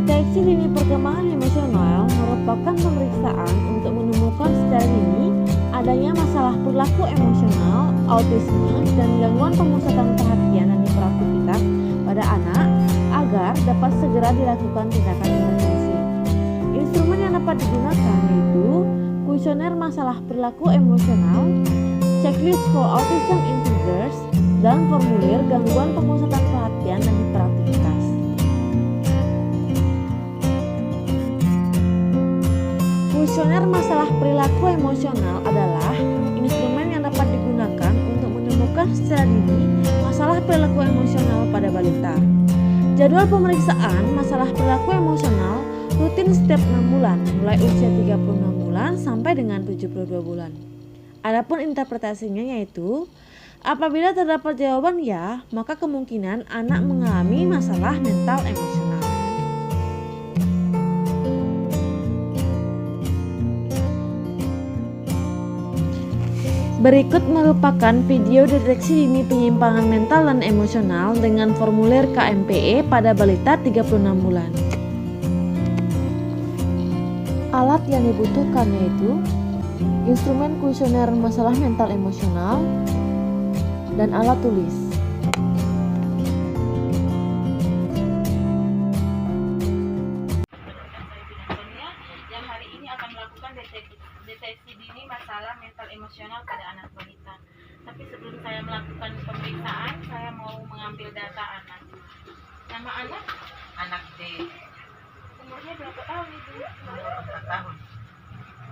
Deteksi dini perkembangan emosional merupakan pemeriksaan untuk menemukan secara dini adanya masalah perilaku emosional, autisme, dan gangguan pemusatan perhatian dan hiperaktivitas pada anak agar dapat segera dilakukan tindakan intervensi. Instrumen yang dapat digunakan yaitu kuesioner masalah perilaku emosional, checklist for autism intruders, dan formulir gangguan pemusatan perhatian dan hiperaktivitas. Kuesioner masalah perilaku emosional adalah instrumen yang dapat digunakan untuk menemukan secara dini masalah perilaku emosional pada balita. Jadwal pemeriksaan masalah perilaku emosional rutin setiap 6 bulan, mulai usia 36 bulan sampai dengan 72 bulan. Adapun interpretasinya yaitu, apabila terdapat jawaban ya, maka kemungkinan anak mengalami masalah mental emosional. Berikut merupakan video deteksi dini penyimpangan mental dan emosional dengan formulir KMPE pada balita 36 bulan. Alat yang dibutuhkan yaitu instrumen kuesioner masalah mental emosional dan alat tulis. Yang hari ini akan melakukan deteksi dini masalah mental emosional pada anak balita. Tapi sebelum saya melakukan pemeriksaan, saya mau mengambil data anak. Nama anak? Anak D. Umurnya berapa tahun Ibu? Umur 4 tahun.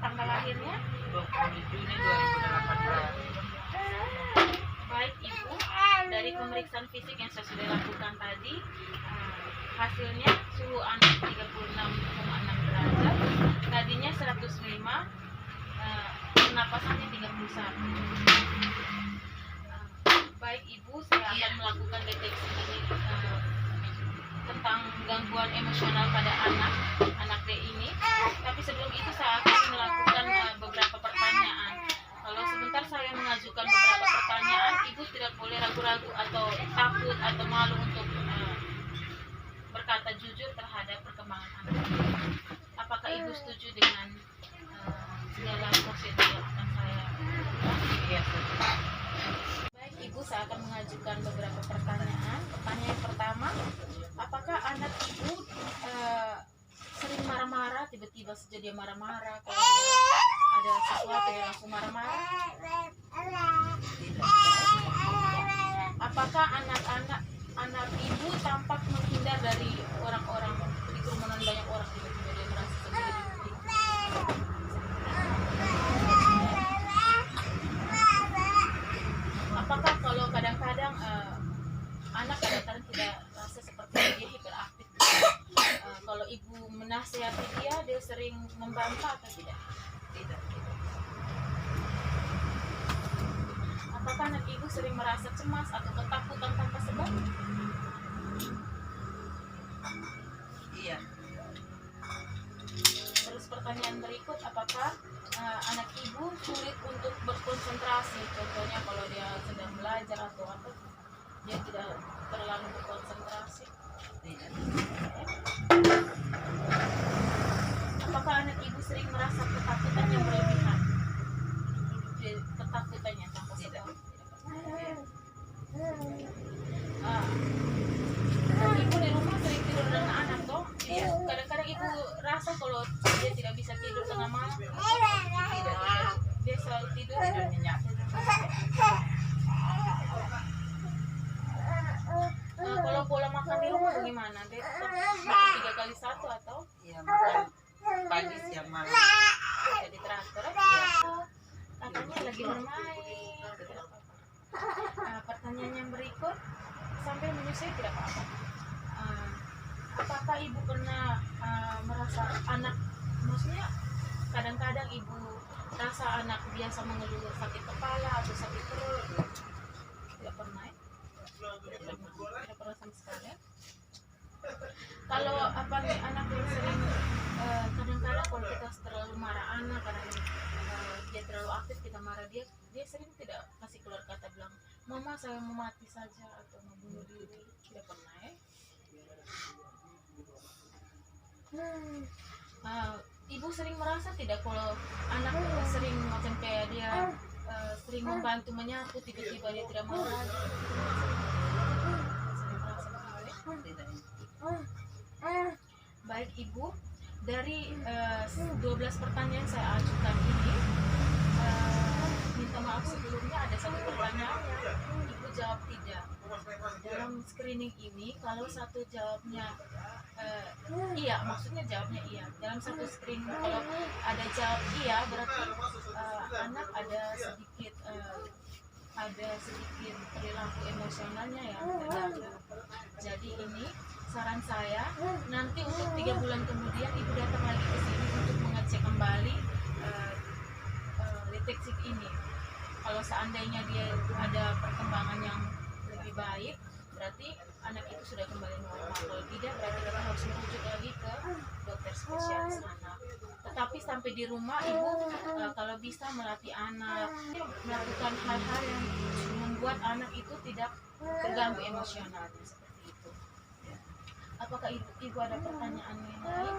Tanggal lahirnya? 20 Juni 2018. Baik Ibu, dari pemeriksaan fisik yang saya sudah lakukan tadi, hasilnya suhu anak 36,6 derajat, nadinya 105, pernapasannya 31. Baik Ibu, saya akan melakukan deteksi ini tentang gangguan emosional pada anak D ini. Tapi sebelum itu saya akan melakukan beberapa pertanyaan. Kalau sebentar saya mengajukan beberapa pertanyaan, Ibu tidak boleh ragu-ragu atau takut atau malu untuk berkata jujur terhadap perkembangan anak. Apakah Ibu setuju dengan segala prosedur yang akan saya lakukan? Iya. Baik Ibu, saya akan mengajukan beberapa pertanyaan. Pertanyaan yang pertama, apakah anak Ibu sering marah-marah, tiba-tiba saja dia marah-marah, kalau dia ada sesuatu dia langsung marah-marah? Apakah anak Ibu tampak menghindar dari orang-orang, di kerumunan banyak orang, tiba-tiba dia merasa sendiri? Apakah kalau kadang-kadang anak kadang-kadang tidak rasa seperti dia hiperaktif? Kalau Ibu menasihati dia sering membantah atau tidak? Tidak. Apakah anak Ibu sering merasa cemas atau ketakutan tanpa sebab? Iya. Terus pertanyaan berikut, apakah anak Ibu sulit untuk berkonsentrasi? Contohnya kalau dia sedang belajar atau apa, dia tidak terlalu berkonsentrasi. Tidak. Apakah anak Ibu sering merasa ketakutan yang berlebihan? Ketakutannya tanpa sebab? Ibu di rumah sering tidur dengan anak toh? Iya. Kadang-kadang Ibu rasa kalau dia tidak bisa tidur tengah malam? Tidak. Dia selalu tidur Nyenyak. Kalau pola makan di rumah bagaimana? Dia tetap makan 3 kali 1 atau Iya, makan pagi, siang, malam. jadi teratur? Katanya lagi bermain. Pertanyaan yang berikut, sampai menyusui tidak apa-apa. Apakah Ibu pernah merasa anak, maksudnya kadang-kadang Ibu rasa anak biasa mengeluh sakit kepala atau sakit perut? Tidak pernah ya? Tidak pernah sama sekali ya? Kalau apa nih anak yang sering kadang-kadang kalau kita terlalu marah anak, kadang dia terlalu aktif kita marah dia sering tidak kasih keluar kata bilang, mama saya mau mati saja atau mau bunuh diri? Tidak pernah ya? Ibu sering merasa tidak kalau anak sering macam kayak dia sering membantu menyapu, tiba-tiba dia tidak mau lagi. Sering merasa begitu ya? Tidak. Baik Ibu, dari 12 pertanyaan saya ajukan ini, minta maaf sebelumnya ada satu pertanyaan yang Ibu jawab tidak. Dalam screening ini, kalau satu jawabnya iya, maksudnya jawabnya iya. Dalam satu screening kalau ada jawab iya, berarti anak ada sedikit perilaku emosionalnya yang terganggu. Jadi ini saran saya, nanti untuk 3 bulan kemudian Ibu datang lagi ke sini untuk mengecek kembali deteksi ini. Kalau seandainya dia ada perkembangan yang lebih baik, berarti anak itu sudah kembali normal. Kalau tidak, berarti kita harus merujuk lagi ke dokter spesialis anak. Tetapi sampai di rumah Ibu kalau bisa melatih anak, melakukan hal-hal yang membuat anak itu tidak terganggu emosionalnya seperti itu. Apakah Ibu ada pertanyaan yang lain?